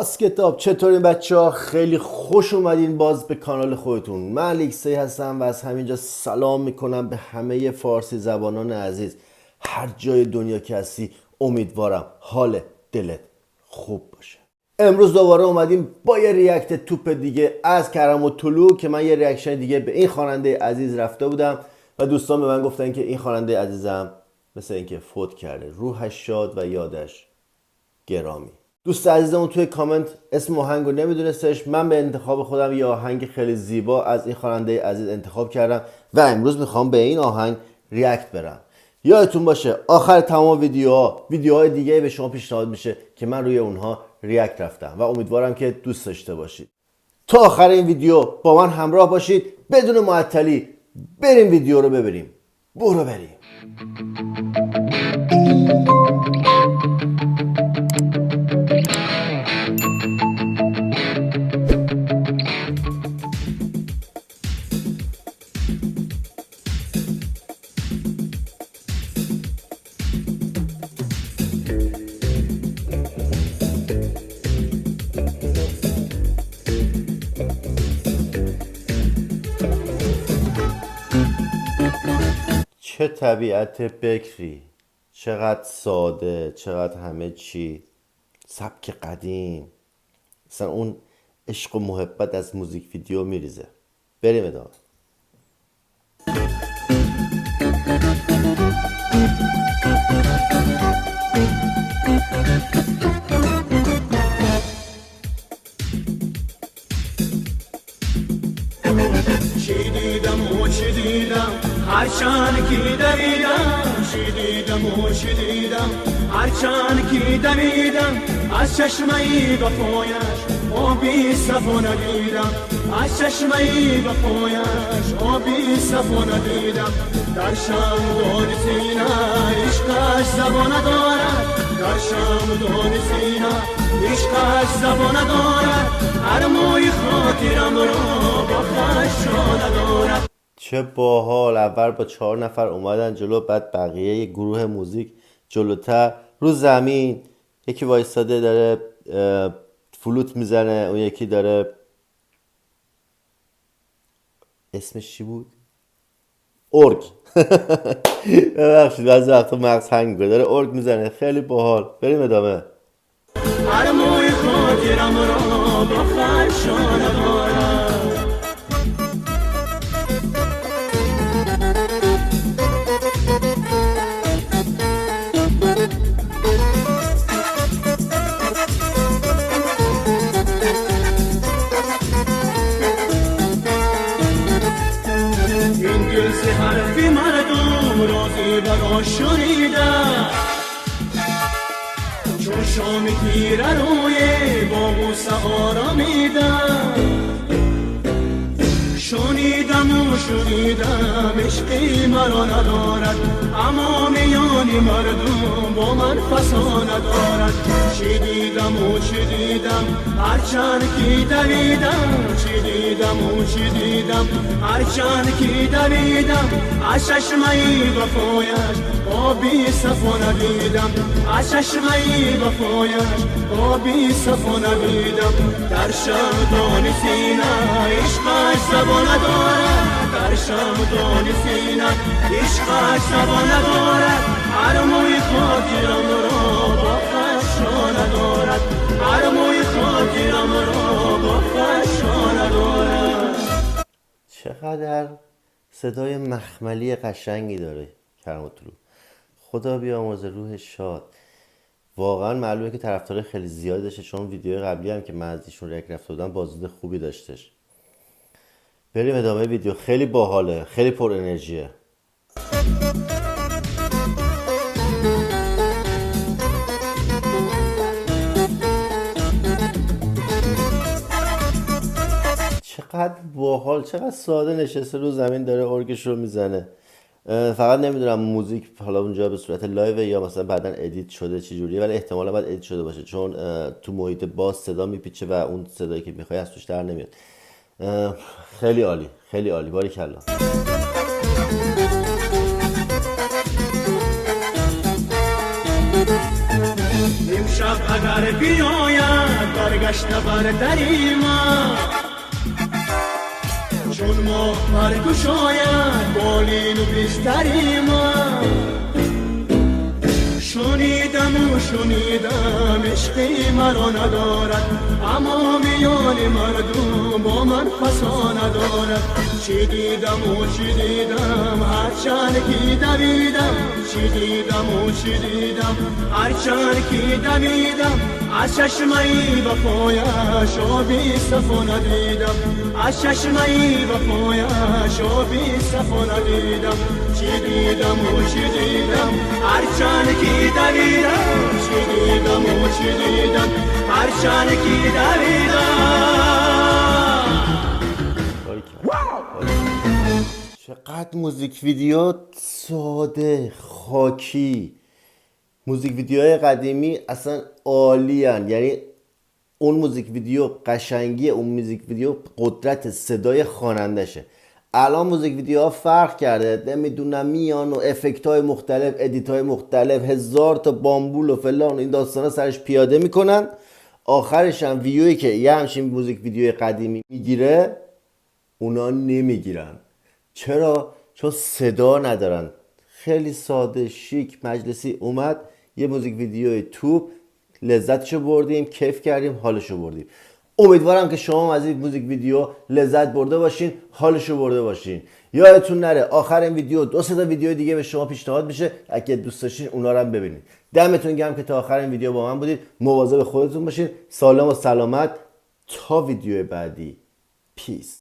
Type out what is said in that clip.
باسکتاب. چطورین بچه ها؟ خیلی خوش اومدین باز به کانال خودتون. من الکسی هستم و از همینجا سلام میکنم به همه فارسی زبانان عزیز. هر جای دنیا که هستی امیدوارم حال دلت خوب باشه. امروز دوباره اومدیم با یه ریاکت توپ دیگه از کرم الطلوع که من یه ریاکشن دیگه به این خواننده عزیز رفته بودم و دوستان به من گفتن که این خواننده عزیزم مثل اینکه فوت کرده، روحش شاد و یادش گرامی. دوست عزیزمون توی کامنت اسم آهنگ رو نمیدونستش. من به انتخاب خودم یه آهنگ خیلی زیبا از این خواننده عزیز انتخاب کردم و امروز میخوام به این آهنگ ریاکت برم. یادتون باشه آخر تمام ویدیوهای دیگه به شما پیشنهاد میشه که من روی اونها ریاکت رفتم و امیدوارم که دوست داشته باشید. تا آخر این ویدیو با من همراه باشید. بدون معطلی بریم ویدیو رو ببینیم. برو بریم. چه طبیعت بکری، چقدر ساده، چقدر همه چی سبک قدیم. مثلا اون عشق و محبت از موزیک ویدیو میریزه. بریم ادامه. چی دیدم هرچند کی دویدم، چی دیدم هرچند کی دویدم، از چشمه وفایش آبی صفا ندیدم، از چشمه وفایش آبی صفا ندیدم. در شمدان سینه عشقش زبان ندارد، در شمدان سینه عشقش زبان ندارد، هر موی خاطرم را با خشم ندارد. چه باحال. اول با 4 نفر اومدن جلو، بعد بقیه یه گروه موزیک جلوتر رو زمین. یکی وایستاده داره فلوت میزنه، اون یکی داره اسمش چی بود؟ ارگ. ببخشید بعضی وقتا مغز هنگ میکنه. داره ارگ میزنه. خیلی باحال. بریم ادامه. هر موی خاطرم را با خشم ندارد. حرفی مردم رازی برا شنیدم، چون شام تیره روی با غصه آرامیدم، شنیدم عشقی مرا ندارد، اما میانی مردم با من فسا ندارد. چی دیدم هرچند کی دویدم، چی دیدم هرچند کی دویدم، از چشمه وفایش آبی صفا ندیدم، از چشمه وفایش آبی صفا ندیدم. در شمدان سینه عشقش زبان ندارد، در شمدان سینه عشقش زبان ندارد، هر موی خاطرم را با خشم ندارد، هر موی خاطرم را با خشم ندارد. چقدر صدای مخملی قشنگی داره کرم الطلوع. خدا بیامرزه روحش شاد. واقعا معلومه که طرفدار خیلی زیادی داشته، چون ویدیو قبلی هم که من از ایشون ریاکت رفته بودم بازدید خوبی داشتش. بریم ادامه ویدیو. خیلی باحاله، خیلی پر انرژیه. چقدر باحال، چقدر ساده نشسته رو زمین داره ارگش رو میزنه. فقط نمیدونم موزیک حالا اونجا به صورت لایو یا مثلا بعداً ادیت شده چه جوریه، ولی احتمالا باید ادیت شده باشه، چون تو محیط باز صدا میپیچه و اون صدایی که میخوای از توش در نمیاد. خیلی عالی، خیلی عالی. باریکلا. امشب اگر بیاید برگشت بردری ما، چون ما برگشاید بالین و بستری ما. شنیدم عشقی مرا ندارد، اما میان مردم با من فسا ندارد. چی دیدم هرچند که دویدم، چی دیدم هرچند که دویدم. از چشمه وفایش آبی صفا ندیدم، از چشمه وفایش آبی صفا ندیدم. چی دیدم هرچند که دویدم، چی دیدم هرچند که دویدم. چقدر موزیک ویدیو ساده خاکی. موزیک ویدیوهای قدیمی اصلا عالیان، یعنی اون موزیک ویدیو قشنگی اون موزیک ویدیو قدرت صدای خوانندشه. الان موزیک ویدیوها فرق کرده، نمیدونم میان و افکت های مختلف، ادیت های مختلف، هزار تا بامبول و فلان این داستانا سرش پیاده میکنن. آخرش هم ویدیویی که یه همچین موزیک ویدیوی قدیمی میگیره اونا نمیگیرن. چرا؟ چون صدا ندارن. خیلی ساده شیک مجلسی اومد یه موزیک ویدیوی توپ، لذتشو بردیم، کیف کردیم، حالشو بردیم. امیدوارم که شما از این موزیک ویدیو لذت برده باشین، حالشو برده باشین. یادتون نره آخر این ویدیو 2 تا ویدیو دیگه به شما پیشنهاد میشه، اگه دوست داشتین اونا رو هم ببینید. دمتون گرم که تا آخر این ویدیو با من بودید. مواظب خودتون باشین. سالم و سلامت تا ویدیو بعدی. پیس.